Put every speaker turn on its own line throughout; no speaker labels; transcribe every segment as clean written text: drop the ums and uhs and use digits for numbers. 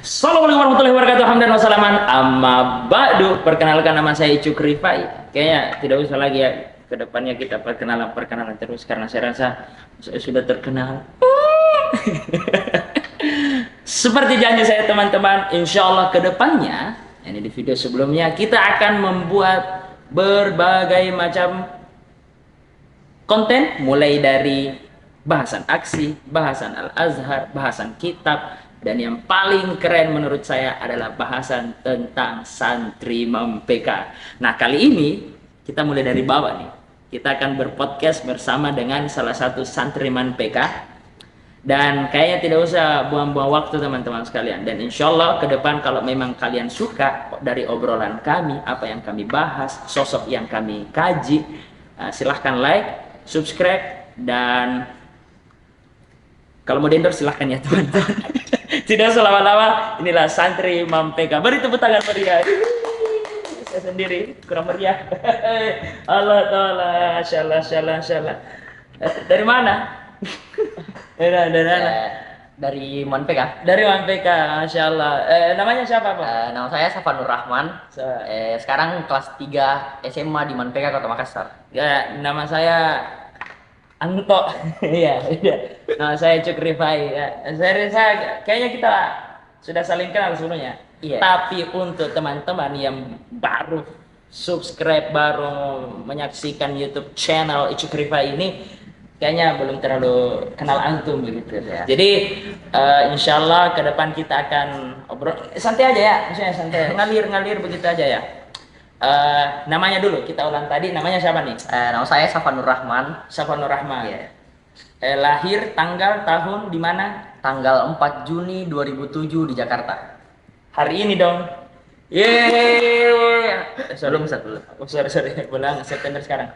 Assalamualaikum warahmatullahi wabarakatuh. Hamdan wassalaman amma ba'du. Perkenalkan, nama saya Icuk Rifai. Kayaknya tidak usah lagi ya, kedepannya kita perkenalan terus karena saya rasa saya sudah terkenal. Seperti janji saya teman-teman, insya Allah kedepannya, ini di video sebelumnya kita akan membuat berbagai macam konten, mulai dari bahasan aksi, bahasan Al-Azhar, bahasan kitab, dan yang paling keren menurut saya adalah bahasan tentang santri mempeka. Nah, kali ini kita mulai dari bawah nih. Kita akan berpodcast bersama dengan salah satu santriman PK. Dan kayaknya tidak usah buang-buang waktu teman-teman sekalian. Dan insya Allah ke depan kalau memang kalian suka dari obrolan kami, apa yang kami bahas, sosok yang kami kaji, silahkan like, subscribe, dan kalau mau di-endorse silahkan ya teman-teman. Tidak usah lama-lama, inilah santri Mampeka. Beri tepuk tangan meriah. Saya sendiri kurang meriah. Allah Ta'ala, syallah. Dari mana? Dari mana?
Dari Manpeka.
Dari Mampeka, Masya Allah. Namanya siapa Pak?
Nama saya Safanur Rahman. Sekarang kelas 3 SMA di Manpeka, Kota Makassar.
Ya, nama saya Anto. Iya, iya. Nama saya Cuk Rifai. Ya, saya kayaknya kita sudah saling kenal sebelumnya.
Iya.
Tapi untuk teman-teman yang baru subscribe, baru menyaksikan YouTube channel Cuk Rifai ini, kayaknya belum terlalu kenal antum begitu ya. Jadi insya Allah ke depan kita akan obrol santai aja ya, maksudnya santai, ngalir begitu aja ya. Namanya dulu kita ulang tadi, namanya siapa nih?
Nama saya Safanur Rahman.
Safanur Rahman.
Iya.
Lahir tanggal tahun di mana?
Tanggal 4 Juni 2007 di Jakarta.
Hari ini dong. Yeay.
Belum satu.
Oh, sorry. Bulan September sekarang.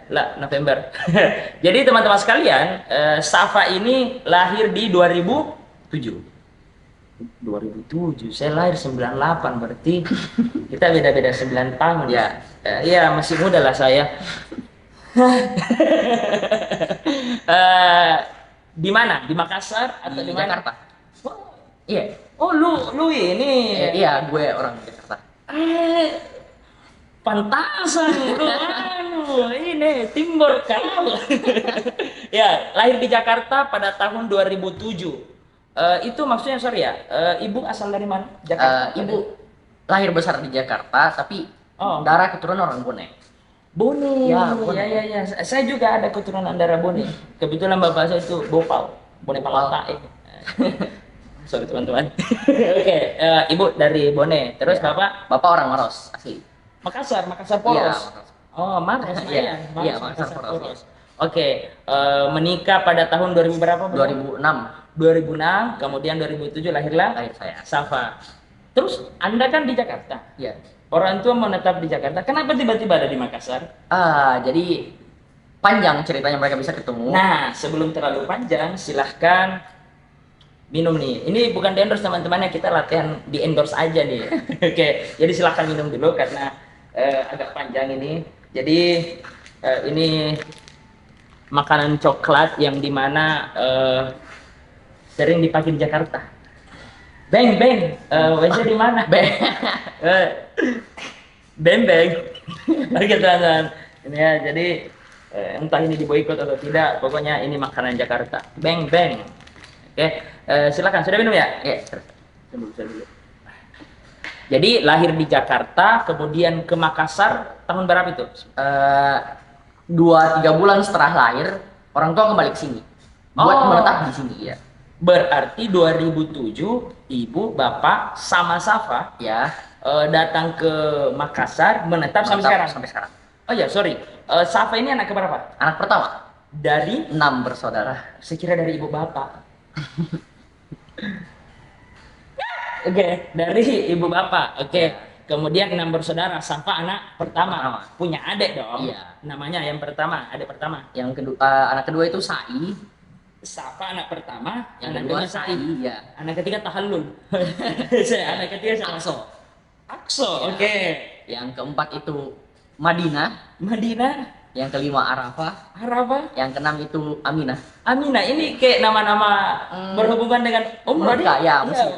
Lah, November. Jadi teman-teman sekalian, Safa ini lahir di 2007. 2007, saya lahir 98, berarti kita beda-beda 9 tahun ya. Iya, masih muda lah saya. Di mana? Di Makassar atau di mana?
Jakarta.
Oh,
Iya.
oh, lu ini.
Iya, gue orang Jakarta.
Pantasan lu ini Timur kau. Ya, lahir di Jakarta pada tahun 2007. Itu maksudnya sorry ya, ibu asal dari mana? Jakarta.
Ibu lahir besar di Jakarta, tapi darah keturunan orang Bone.
Bone.
Ya, Bone.
Ya. Saya juga ada keturunan darah Bone. Kebetulan bapak saya itu Bopal, Bone Palata. Sorry teman-teman. Oke, ibu dari Bone. Terus bapak?
Bapak orang Maros asli.
Makassar Poros.
Iya, Maros.
Oh, Maros.
Iya, Makassar Poros.
Oke, menikah pada tahun 2000 berapa?
2006.
2006, kemudian 2007 lahirlah
Lahir saya.
Safa. Terus Anda kan di Jakarta.
Iya.
Orang tua menetap di Jakarta. Kenapa tiba-tiba ada di Makassar?
Jadi panjang ceritanya mereka bisa ketemu.
Nah, sebelum terlalu panjang, silahkan minum nih. Ini bukan di endorse teman-temannya, kita latihan di endorse aja nih. Oke, jadi silahkan minum dulu karena agak panjang ini. Jadi ini makanan coklat yang dimana sering dipakai di Jakarta. Beng, WC di mana? Beng. Beng. Oke teman-teman. Ini ya, jadi entah ini diboikot atau tidak, pokoknya ini makanan Jakarta. Beng. Oke, silakan. Sudah minum ya?
Iya.
Dulu. Jadi lahir di Jakarta, kemudian ke Makassar tahun berapa itu?
2-3 bulan setelah lahir, orang tua kembali ke sini. Buat menetap di sini ya.
Berarti 2007 ibu, bapak sama Safa
Ya.
Datang ke Makassar, menetap sampai sekarang.
Sampai sekarang.
Oh ya, sorry. Safa ini anak keberapa?
Anak pertama
Dari
6 bersaudara.
sekira dari ibu bapak. Oke, dari ibu bapak. Oke.
Ya.
Kemudian 6 bersaudara. Safa anak pertama. Punya adik dong.
Iya.
Namanya yang pertama, adik pertama.
Yang kedua, anak kedua itu Sai.
Safa anak pertama,
Yang
anak
kedua
kedua Sai.
Iya.
Anak ketiga Tahallul. Anak ketiga siapa?
Akso.
Akso.
Ya.
Oke.
Yang keempat itu Madinah,
Madinah,
yang kelima Arafah,
Arafah,
yang keenam itu Aminah.
Aminah. Ini kayak nama-nama berhubungan dengan umroh
Mekah,
nih.
ya,
Iya,
Mesir.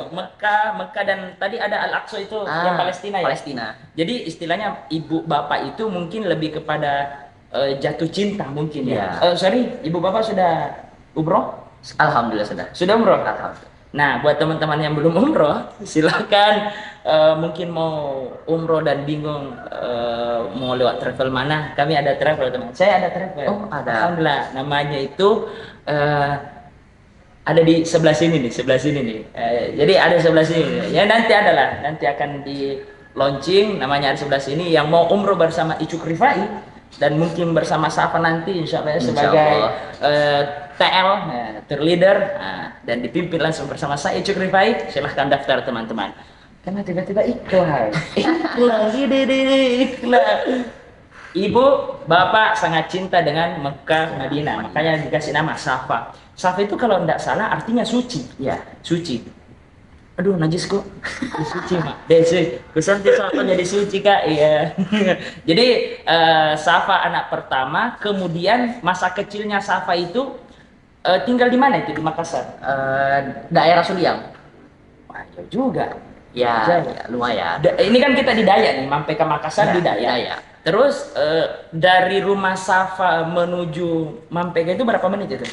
Mekah dan tadi ada Al-Aqsa itu yang Palestina ya.
Palestina.
Jadi istilahnya ibu bapak itu mungkin lebih kepada jatuh cinta mungkin ya.
Iya.
Sorry, ibu bapak sudah umroh?
Alhamdulillah sudah.
Sudah umroh?
Alhamdulillah.
Nah, buat teman-teman yang belum umroh, silakan mungkin mau umroh dan bingung mau lewat travel mana. Kami ada travel, teman. Saya ada travel.
Oh, ada.
Alhamdulillah. Namanya itu ada di sebelah sini nih, sebelah sini nih. Jadi ada sebelah sini. Ya nanti adalah, nanti akan di launching. Namanya ada sebelah sini. Yang mau umroh bersama Icuk Rifai dan mungkin bersama Safa nanti, insya Allah ya, sebagai TL, tour leader, dan dipimpin langsung bersama saya Icuk Rifai. Silahkan daftar teman-teman. Karena tiba-tiba iklan, iklan. Ibu, bapak sangat cinta dengan Mekah, Madinah, makanya dikasih nama Safa. Safa itu kalau tidak salah artinya suci.
Ya.
Suci. Aduh, najis kok. Suci, Mak. Desi, kusanti Safa jadi suci, Kak. Iya. Jadi Safa anak pertama, kemudian masa kecilnya Safa itu tinggal di mana itu, di Makassar?
Daerah Sudiang.
Wah, jauh juga.
Ya,
Jauh.
ya, lumayan.
Ini kan kita di Dayak nih, sampai ke Makassar
Ya,
di Dayak.
Dayak.
Terus dari rumah Safa menuju Mampeka itu berapa menit itu?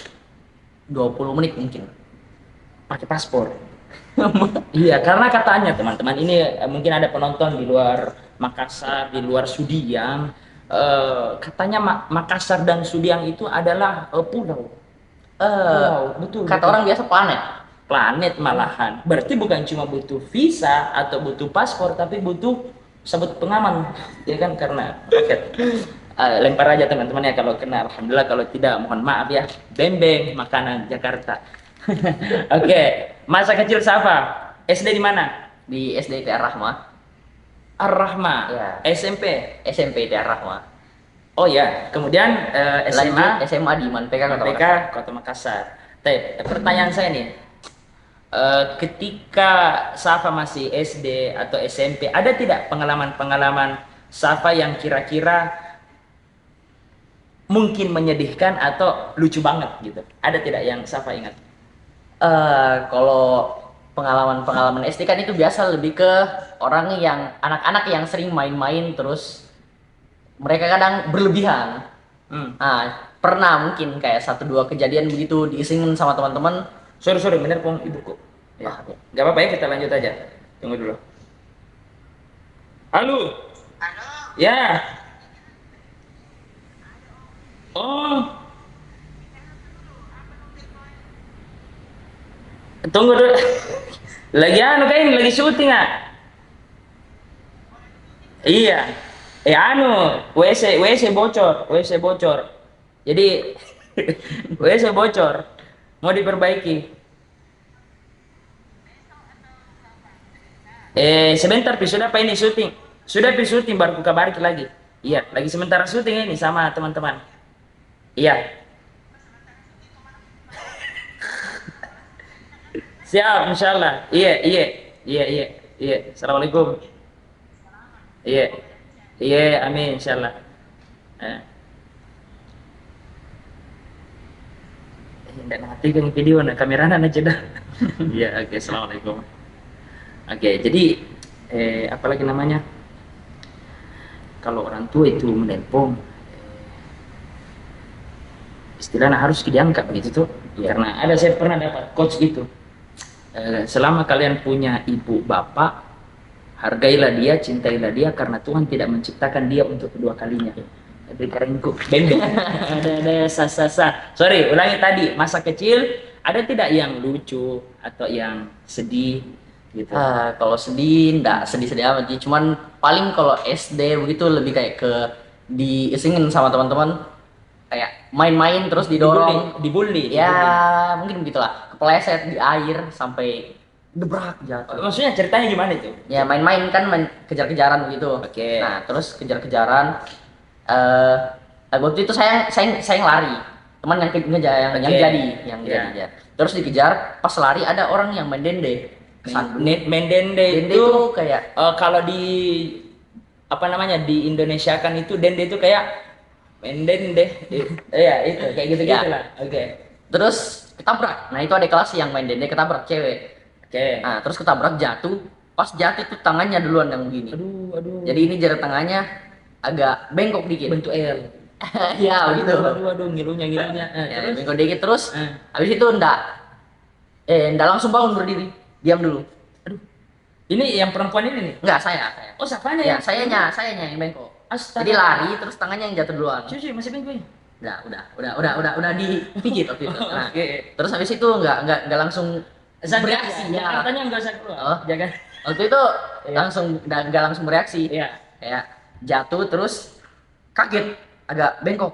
20 menit mungkin.
Pakai paspor. Iya, karena katanya teman-teman ini mungkin ada penonton di luar Makassar, di luar Sudiang. Katanya Makassar dan Sudiang itu adalah pulau. Betul.
Kata
betul.
orang biasa planet.
Planet malahan. Berarti bukan cuma butuh visa atau butuh paspor, tapi butuh sabut pengaman, ya kan, karena roket. Lempar aja teman-teman ya kalau kena. Alhamdulillah, kalau tidak mohon maaf ya. Bembeng makanan Jakarta. Oke, masa kecil Safa SD di mana?
Di SD TR Rahma.
Ar-Rahma.
Ya.
SMP.
SMP TR Rahma.
Oh ya, kemudian SMA.
Lanjut SMA di Manpeka Kota
MPK
Makassar.
Kota Makassar. Pertanyaan saya nih, ketika Safa masih SD atau SMP, ada tidak pengalaman-pengalaman Safa yang kira-kira mungkin menyedihkan atau lucu banget gitu? Ada tidak yang Safa ingat?
Kalau pengalaman-pengalaman SD kan itu biasa lebih ke orang yang anak-anak yang sering main-main terus mereka kadang berlebihan. Nah, pernah mungkin kayak 1-2 kejadian begitu diisengin sama teman-teman.
Sorry, bener pong ibuku. Ya, nggak apa-apa ya, kita lanjut aja. Tunggu dulu. Halo.
Halo,
Ya. Oh. Tunggu dulu. Lagi anu kan, lagi syuting ah. Iya. Anu, WC bocor. Jadi WC bocor. Mau diperbaiki. Sebentar Pi, sudah apa ini syuting? Sudah Pi syuting, baru ku kabari lagi. Iya, lagi sementara syuting ini sama teman-teman. Iya. Siap, insyaallah. Iya. Assalamualaikum. Iya, amin insyaallah. Nggak mati kan video na kamerana aja dah. Iya, oke, assalamualaikum. Oke, jadi apalagi namanya? Kalau orang tua itu menelpon, istilahnya harus diangkat begitu tuh.
Ya.
Karena ada, saya pernah dapat coach gitu. Selama kalian punya ibu bapak, hargailah dia, cintailah dia, karena Tuhan tidak menciptakan dia untuk kedua kalinya. Berikanku bembeng. Ada sasa. Sorry, ulangi tadi. Masa kecil ada tidak yang lucu atau yang sedih gitu?
Kalau sedih, enggak sedih-sedih amat sih. Cuman paling kalau SD begitu lebih kayak ke diisengin sama teman-teman, kayak main-main terus didorong.
Dibully.
Ya, mungkin begitulah. Kepleset di air sampai debrak jatuh.
Maksudnya ceritanya gimana itu?
Ya main-main kan, kejar-kejaran begitu.
Oke.
Nah, terus kejar-kejaran. Waktu itu saya lari. Teman yang ngejar, yang
Yeah.
jadi. Terus dikejar, pas lari ada orang yang main dende. Kesandung.
Mendende
Dende
itu
itu kayak
kalau di apa namanya di Indonesia kan itu dende itu kayak menden deh. Iya, itu kayak gitu-gitu
Ya.
lah. Oke.
Terus ketabrak. Nah, itu ada kelas yang main dende ketabrak cewek.
Oke.
Nah, terus ketabrak jatuh. Pas jatuh tuh tangannya duluan yang begini.
Aduh, aduh.
Jadi ini jari tangannya agak bengkok dikit.
bentuk L.
Ya, begitu.
Aduh, ngilunya.
Ya,
Terus
bengkok dikit terus.
Eh.
Habis itu enggak langsung bangun berdiri. Diam dulu.
aduh. Ini yang perempuan ini nih.
Enggak, saya.
Oh, siapanya
Ya,
ya?
sayanya yang bengkok.
Astaga.
Jadi lari terus tangannya yang jatuh duluan.
Cuy, masih bengkok ya?
Udah dipijit waktu itu. Nah,
Oke.
terus habis itu enggak langsung bereaksi ya.
Katanya enggak usah keluar.
Oh.
Jangan.
Waktu itu
Iya.
langsung enggak langsung bereaksi.
Iya.
Kayak jatuh terus kaget, agak bengkok.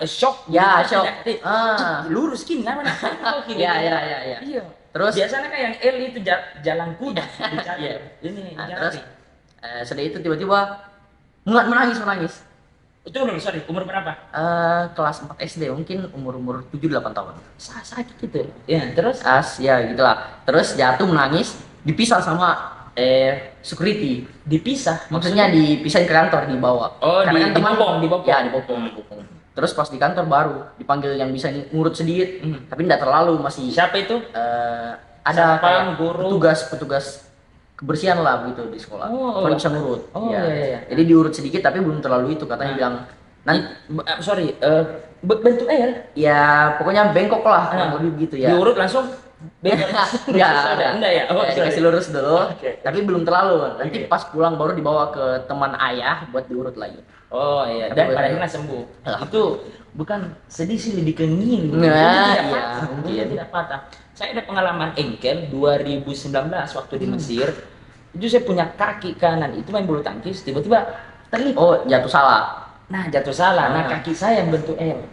Shock.
Ya,
gitu.
shock.
Tidak.
Ah.
Lurus kini kan mana? Kini.
Ya.
Iya.
Terus
Biasanya kan yang L itu jalan kuda dicari.
Iya.
Ini
Nah,
jari.
terus setelah itu tiba-tiba menangis.
Itu belum, sorry, umur berapa?
Kelas 4 SD, mungkin umur 7-8 tahun.
Sakit gitu. Ya, terus
Ya gitulah. Terus jatuh menangis, dipisah sama security.
dipisah.
Maksudnya dipisahin ke kantor dibawa.
Oh,
Karena kan
dibopong.
Ya, dibopong. Terus pas di kantor baru dipanggil yang bisa ngurut sedikit, tapi tidak terlalu, masih
Siapa itu?
ada
Satpam,
kayak
guru.
petugas kebersihan lah begitu di sekolah.
Oh,
Cuma bisa ngurut.
oh,
Ya.
iya.
Jadi diurut sedikit tapi belum terlalu itu, katanya bilang
Sorry, bentuk L.
ya pokoknya bengkok lah, kurang lebih begitu ya.
Diurut langsung bengkok. Enggak ya. Oh, sorry.
Dikasih lurus dulu,
Oke.
tapi belum terlalu. Nanti
Oke.
pas pulang baru dibawa ke teman ayah buat diurut lagi.
Oh iya,
Tapi
dan pada
benar.
akhirnya sembuh.
Alhamdulillah.
Itu bukan sedih sih, lebih ke ngilu.
Nah,
Itu tidak
iya,
patah.
mungkin.
Itu tidak patah. Saya ada pengalaman engkel 2019 waktu di Mesir. Itu saya punya kaki kanan itu main bulu tangkis, tiba-tiba terlipat.
Oh, jatuh salah.
Nah, jatuh salah. Nah,
Ah.
kaki saya yang bentuk L.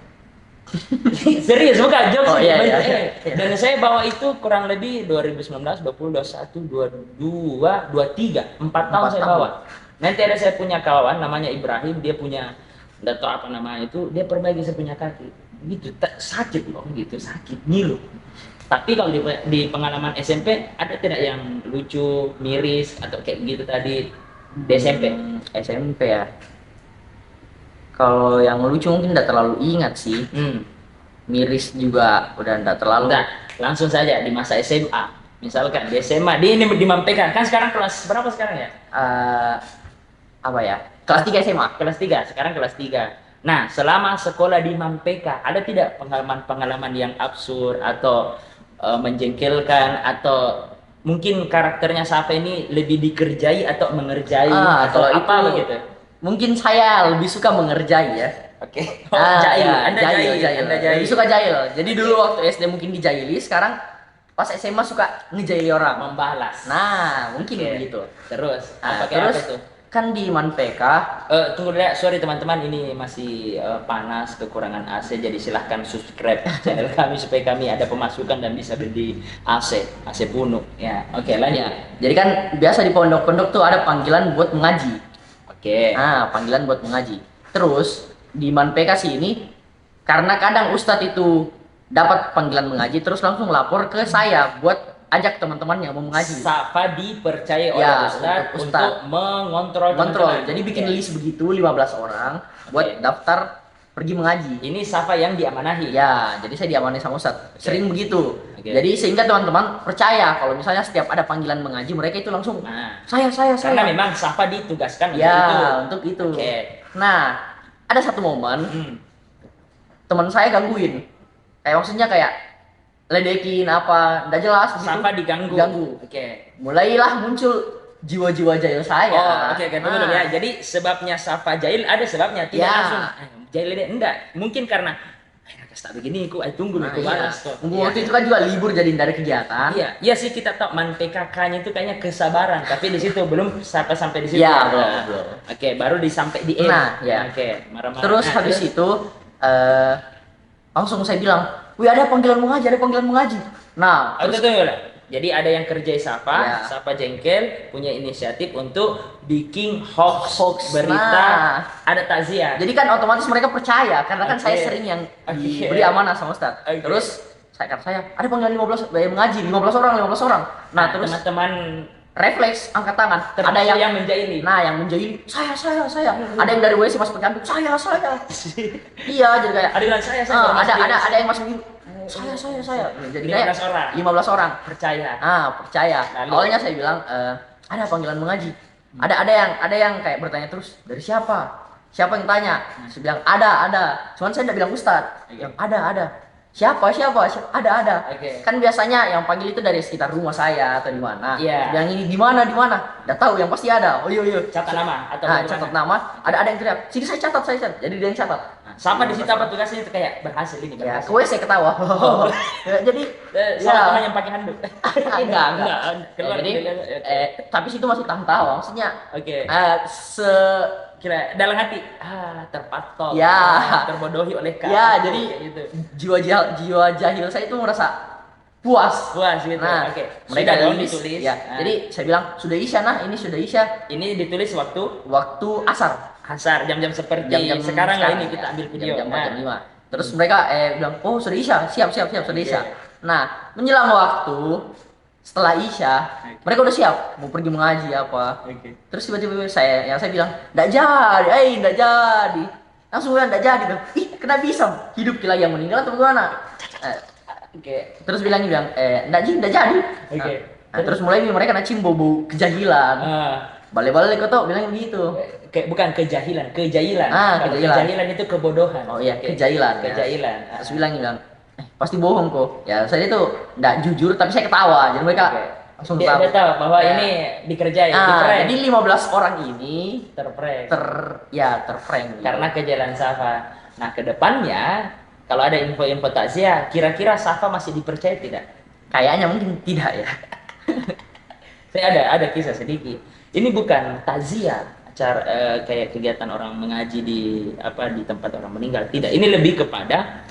Serius, bukan jokes.
Oh,
nih,
iya,
bentuk
iya.
L. Dan saya bawa itu kurang lebih 2019, 20, 21, 22, 23, 4 tahun
4
saya
tahun.
bawa. Nanti ada saya punya kawan namanya Ibrahim, dia punya nggak tahu apa namanya itu, dia perbaiki saya punya kaki. Gitu, sakit loh, gitu, sakit, ngilu. Tapi kalau di pengalaman SMP ada tidak yang lucu, miris atau kayak gitu tadi di SMP?
SMP ya. Kalau yang lucu mungkin tidak terlalu ingat sih. Miris juga udah tidak terlalu.
Udah, langsung saja di masa SMA. Misalkan di SMA, di ini di Mampeka. Kan sekarang kelas berapa sekarang ya?
Apa ya? Kelas 3 SMA.
Kelas 3, sekarang kelas 3. Nah, selama sekolah di Mampeka, ada tidak pengalaman-pengalaman yang absurd atau menjengkelkan atau mungkin karakternya Safa ini lebih dikerjai atau mengerjai atau
Kalau
apa
itu
begitu?
mungkin saya lebih suka mengerjai ya.
Oke. Jahil,
Ya,
Anda jahil, Anda jahil.
Lebih suka jahil. Jadi dulu waktu SD mungkin dijaili, sekarang pas SMA suka ngejaili orang.
membalas.
Nah, mungkin
Oke.
begitu.
Terus,
Nah,
apa kayak
terus
apa tuh?
kan di Manpeka,
Tunggu dulu ya, sorry teman-teman, ini masih panas, kekurangan AC, jadi silahkan subscribe channel kami supaya kami ada pemasukan dan bisa beli AC penuh. Ya, oke lanjut.
ya. Jadi kan biasa di pondok-pondok tuh ada panggilan buat mengaji.
Oke.
Nah, panggilan buat mengaji. Terus di Manpeka sih ini, karena kadang Ustadz itu dapat panggilan mengaji, terus langsung lapor ke saya buat ajak teman-teman yang mau mengaji.
Safa dipercaya oleh
Ya,
Ustadz
untuk
untuk
Ustadz.
mengontrol
Kontrol.
teman-teman.
Jadi bikin
Oke.
list begitu 15 orang buat
Oke.
daftar pergi mengaji.
Ini Safa yang diamanahi.
Ya, jadi saya diamani sama Ustadz. Sering begitu.
Oke.
Jadi sehingga teman-teman percaya kalau misalnya setiap ada panggilan mengaji, mereka itu langsung
Nah,
saya.
karena memang Safa ditugaskan
Ya,
untuk itu.
untuk itu.
Oke.
Nah, ada satu momen
Hmm.
teman saya gangguin. Kayak maksudnya kayak ledekin apa, nggak jelas gitu.
Safa diganggu.
Ganggu.
Oke.
Mulailah muncul jiwa-jiwa jahil saya.
Oh, oke, tunggu dulu ya.
Nah,
Jadi sebabnya Safa jahil ada sebabnya, tidak
Ya.
langsung jahil dia enggak. Mungkin karena tak begini, aku tunggu
nah,
aku
iya.
balas kok.
Mumpung
Iya.
waktu itu kan juga libur jadi nggak ada kegiatan.
Iya, iya sih kita tahu man PKK-nya itu kayaknya kesabaran, tapi di situ belum sampai di situ.
Iya, belum,
Nah,
belum.
Oke, baru disampai di end.
Nah, ya.
Oke, marah-marah.
Terus
Nah,
habis itu langsung saya bilang, wih ada panggilan mengaji, ada panggilan mengaji. Nah,
Oh,
terus
tunggu dulu. Jadi ada yang kerjai Safa,
Ya.
Safa jengkel punya inisiatif untuk bikin hoax berita,
Nah.
ada takziah.
jadi kan otomatis mereka percaya karena kan
Oke.
saya sering yang
Oke.
diberi amanah sama Ustadz.
Oke.
Terus kata saya ada panggilan 15 mengaji 15 orang. Nah, terus
teman-teman
refleks angkat tangan.
Ada yang menjahili.
Nah, yang menjahili saya. Ada yang dari WC masuk ke kantin, saya. Iya, jadi kayak
Ada bilang saya
ada yang masuk saya. Jadi
15 orang.
15 orang.
Percaya.
Percaya.
Lalu?
Awalnya saya bilang ada panggilan mengaji. Ada yang kayak bertanya terus, dari siapa? Siapa yang tanya? Saya bilang ada. Cuman saya tidak bilang ustadz.
Okay.
Yang ada. Siapa? Ada.
Okay.
Kan biasanya yang panggil itu dari sekitar rumah saya atau di mana.
Iya.
Yang ini di mana? Udah tahu yang pasti ada. Oh iya.
Catat nama atau
Catat nama. Ada yang teriak. Sini saya catat. Jadi dia yang catat.
Sama di situ apa tugasnya itu kayak berhasil ini
Ya,
berhasil.
ke WC ketawa. Jadi
Sama teman yang pakai handuk.
enggak.
Keluar
Jadi
jadi,
tapi situ masih tawa. Maksudnya
Oke.
Kira
dalam hati terpatok.
Ya.
Terbodohi oleh kamu.
Ya, jadi
kayak gitu.
jiwa jahil saya itu merasa puas.
Gitu.
Nah,
Oke.
mereka
Sudah dong
tulis.
ditulis.
Ya,
Nah,
jadi saya bilang sudah isya ini sudah isya.
ini ditulis
Waktu asar.
jam-jam seperti
Jam-jam
sekarang lah ini
ya.
kita ambil video.
Jam-jam
Nah,
jam 5. Terus mereka bilang, "Oh, sudah isya. Siap, sudah isya." Nah, menjelang waktu setelah isya, mereka udah siap mau pergi mengaji apa.
Oke.
Terus tiba-tiba saya bilang, "Enggak jadi." Langsung bilang, "Enggak jadi." Bilang, "Ih, kenapa bisa? Hidup kila yang meninggal atau bagaimana?"
Oke.
Terus enggak jadi.
Oke.
Nah, terus mulai mereka nacim bau kejahilan. Balik-balik kok bilang begitu.
Bukan kejahilan. Kalau
kejahilan.
kejahilan itu kebodohan.
Oh iya,
Oke.
kejahilan.
Kejahilan.
Terus bilang, pasti bohong kok. Ya, saya itu enggak jujur tapi saya ketawa. Jadi mereka
Oke.
langsung
Dia tahu bahwa
Ya.
ini dikerjai, diprank.
Jadi 15 orang ini
terprank.
terprank gitu.
Karena kejahilan Safa. Nah, kedepannya kalau ada info-info takziah, kira-kira Safa masih dipercaya tidak?
Kayaknya mungkin tidak ya.
Saya ada kisah sedikit. Ini bukan takziah, acara kayak kegiatan orang mengaji di tempat orang meninggal. Tidak, ini lebih kepada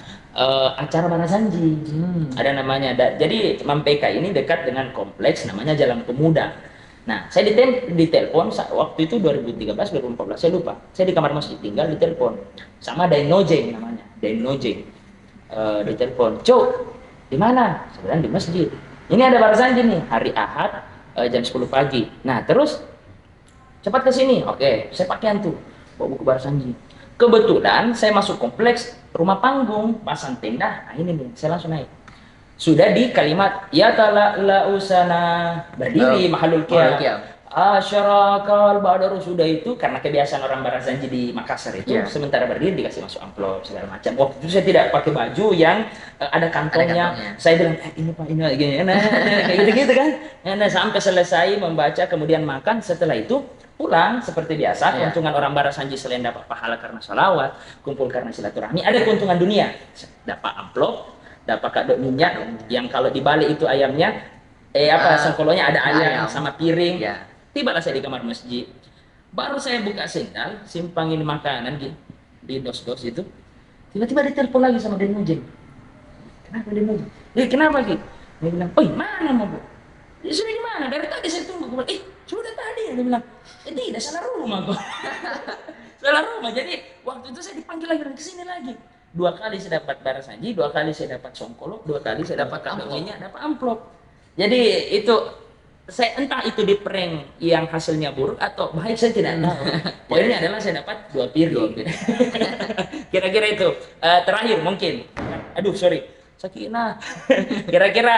acara Barasanji. Ada namanya. Jadi Mampeka ini dekat dengan kompleks namanya Jalan Pemuda. Nah, saya ditelepon waktu itu 2013 2014 saya lupa. Saya di kamar masjid tinggal ditelepon sama Dain Nojeng namanya. Dain Nojeng. Ditelepon, "Cuk, di mana?" Saya bilang di masjid. "Ini ada Barasanji nih, hari Ahad jam 10 pagi. Nah, terus cepat ke sini." Oke, saya pakaian tuh bawa buku Barasanji. Kebetulan saya masuk kompleks rumah panggung, pasang tenda. Nah, ini nih, saya langsung naik. Sudah di kalimat ya la usana berdiri mahalul qiyam. Asyarakal ba'daru, sudah itu karena kebiasaan orang Barasanji di Makassar itu sementara berdiri dikasih masuk amplop segala macam. Waktu itu saya tidak pakai baju yang ada kantongnya. Saya bilang ini Pak, ini gini. Nah, kayak gitu-gitu kan. Nah, sampai selesai membaca kemudian makan, setelah itu pulang seperti biasa. Keuntungan orang Barasanji selain dapat pahala karena sholawat, kumpul karena silaturahmi, ada keuntungan dunia. Dapat amplop, dapat kado minyak yang kalau dibalik itu ayamnya sengkolonya ada ayam sama piring. Tibalah saya di kamar masjid. Baru saya buka sendal, simpangin makanan di dos-dos itu. Tiba-tiba ditelepon lagi sama Den Nojeng. Kenapa Den Nojeng? Kenapa Ki? Dia bilang, "Oi, mana mau Bu?" "Ya sudah di mana? Dari tadi saya tunggu." Gue bilang, sudah tadi." Dia bilang, "Tidak, salah rumah kok." Salah rumah. Jadi waktu itu saya dipanggil lagi ke sini lagi. 2 kali saya dapat Barasanji, 2 kali saya dapat songkolok, 2 kali saya dapat kado minyak, dapat amplop. Jadi itu saya entah itu di prank yang hasilnya buruk atau baik, saya tidak tahu. Poinnya adalah saya dapat 2 piring. Kira-kira itu. Terakhir mungkin. Aduh, sorry. Sakina. Kira-kira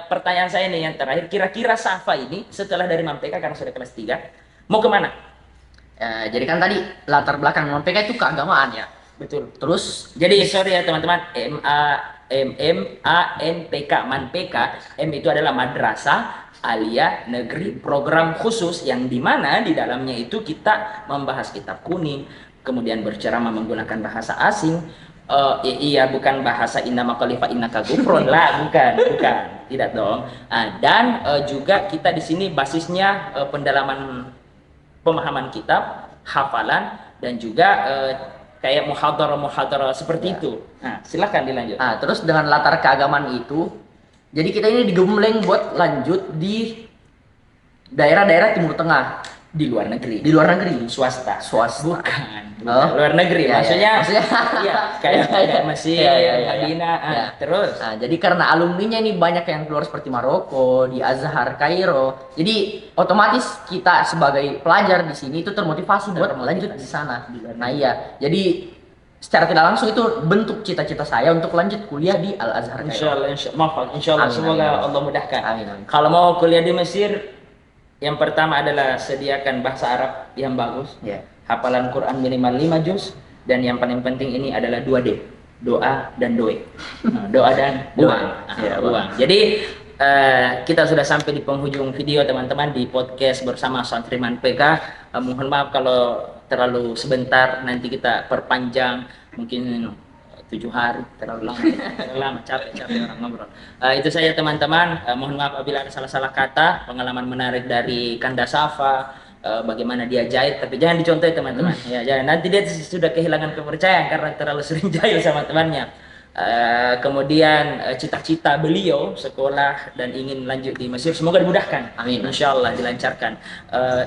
pertanyaan saya nih yang terakhir. Kira-kira Safa ini setelah dari Mampeka karena sudah kelas 3 mau kemana?
Jadi kan tadi latar belakang Mampeka itu keagamaan ya.
Betul.
Terus
jadi sorry ya teman-teman, MANPK, Manpeka. M itu adalah madrasah Aliyah Negeri Program Khusus, yang dimana di dalamnya itu kita membahas kitab kuning, kemudian berceramah menggunakan bahasa asing. Iya, bukan bahasa innama khalifa innaka gufron lah, bukan, tidak dong. Dan juga kita di sini basisnya pendalaman pemahaman kitab, hafalan, dan juga kayak muhadharah seperti itu. Nah, silakan dilanjut.
Terus dengan latar keagamaan itu, jadi kita ini digembleng buat lanjut di daerah-daerah Timur Tengah.
Di luar negeri.
Di luar negeri.
Swasta.
Swasta.
Bukan.
Oh.
Luar negeri.
Ya,
Maksudnya,
maksudnya
iya, kayak Mesir, Madinah,
Ya.
terus.
Nah, jadi karena alumninya ini banyak yang keluar seperti Maroko, di Azhar, Kairo. Jadi otomatis kita sebagai pelajar di sini itu termotivasi buat lanjut di sana. Nah, iya. Jadi secara tidak langsung itu bentuk cita-cita saya untuk lanjut kuliah di Al Azhar Kairo.
Insya Allah,
Amin,
semoga
amin.
Allah mudahkan.
Amin, amin.
Kalau mau kuliah di Mesir, yang pertama adalah sediakan bahasa Arab yang bagus,
Ya.
hafalan Quran minimal 5 juz, dan yang paling penting ini adalah 2D, doa dan doe. Nah, doa dan
Doa.
uang. Ya, uang. Jadi kita sudah sampai di penghujung video teman-teman di podcast bersama Santriman PK. Mohon maaf kalau terlalu sebentar, nanti kita perpanjang mungkin 7 hari, terlalu lama, capek orang ngobrol. Itu saja teman-teman. Mohon maaf apabila ada salah-salah kata. Pengalaman menarik dari Kanda Safa, bagaimana dia jahit, tapi jangan dicontoh teman-teman. Ya, jangan, nanti dia sudah kehilangan kepercayaan karena terlalu sering jahit sama temannya. Kemudian cita-cita beliau sekolah dan ingin lanjut di Mesir, semoga dimudahkan.
Amin.
Insya Allah dilancarkan.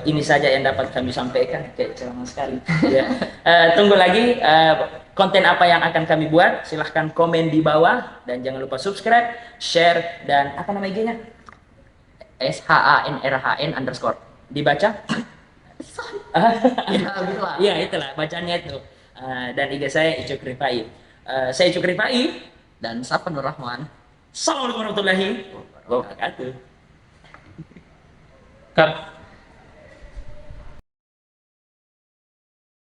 Ini saja yang dapat kami sampaikan. Kayak ceramah sekali. Ya. Tunggu lagi konten apa yang akan kami buat. Silahkan komen di bawah dan jangan lupa subscribe, share, dan apa nama IG-nya?
SHANRHN_.
Dibaca?
Ya, itulah.
Iya, itulah bacaannya itu. Dan IG saya Icuk Rifai. Saya Icuk Rifai
Dan Safa Nur Rahman.
Assalamualaikum warahmatullahi wabarakatuh.
Cut.